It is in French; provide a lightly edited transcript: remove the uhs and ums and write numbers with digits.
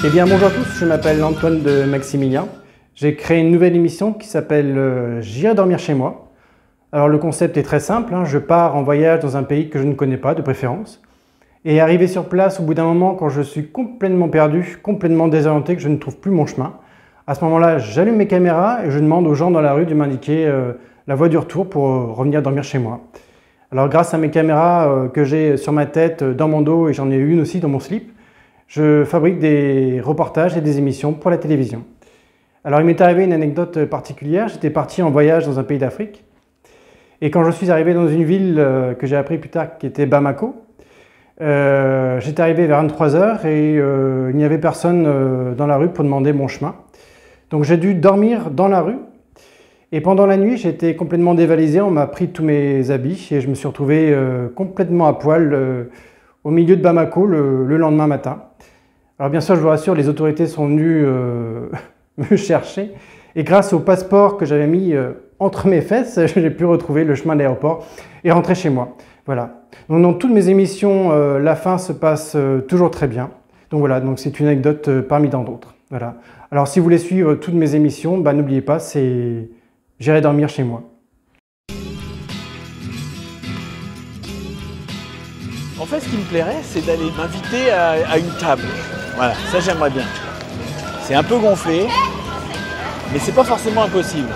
Eh bien bonjour à tous, je m'appelle Antoine de Maximilien. J'ai créé une nouvelle émission qui s'appelle J'irai dormir chez moi. Alors le concept est très simple, je pars en voyage dans un pays que je ne connais pas de préférence. Et arrivé sur place, au bout d'un moment, quand je suis complètement perdu, complètement désorienté, que je ne trouve plus mon chemin, à ce moment-là, j'allume mes caméras et je demande aux gens dans la rue de m'indiquer la voie du retour pour revenir dormir chez moi. Alors grâce à mes caméras que j'ai sur ma tête, dans mon dos et j'en ai une aussi dans mon slip, je fabrique des reportages et des émissions pour la télévision. Alors il m'est arrivé une anecdote particulière, j'étais parti en voyage dans un pays d'Afrique et quand je suis arrivé dans une ville que j'ai appris plus tard qui était Bamako, j'étais arrivé vers 23 h et il n'y avait personne dans la rue pour demander mon chemin. Donc j'ai dû dormir dans la rue et pendant la nuit j'étais complètement dévalisé, on m'a pris tous mes habits et je me suis retrouvé complètement à poil au milieu de Bamako le lendemain matin. Alors bien sûr, je vous rassure, les autorités sont venues me chercher et grâce au passeport que j'avais mis entre mes fesses, j'ai pu retrouver le chemin de l'aéroport et rentrer chez moi. Voilà. Donc dans toutes mes émissions, la fin se passe toujours très bien. Donc voilà, donc c'est une anecdote parmi tant d'autres. Voilà. Alors si vous voulez suivre toutes mes émissions, n'oubliez pas, c'est J'irai dormir chez moi. En fait, ce qui me plairait, c'est d'aller m'inviter à une table. Voilà, ça j'aimerais bien. C'est un peu gonflé, mais c'est pas forcément impossible.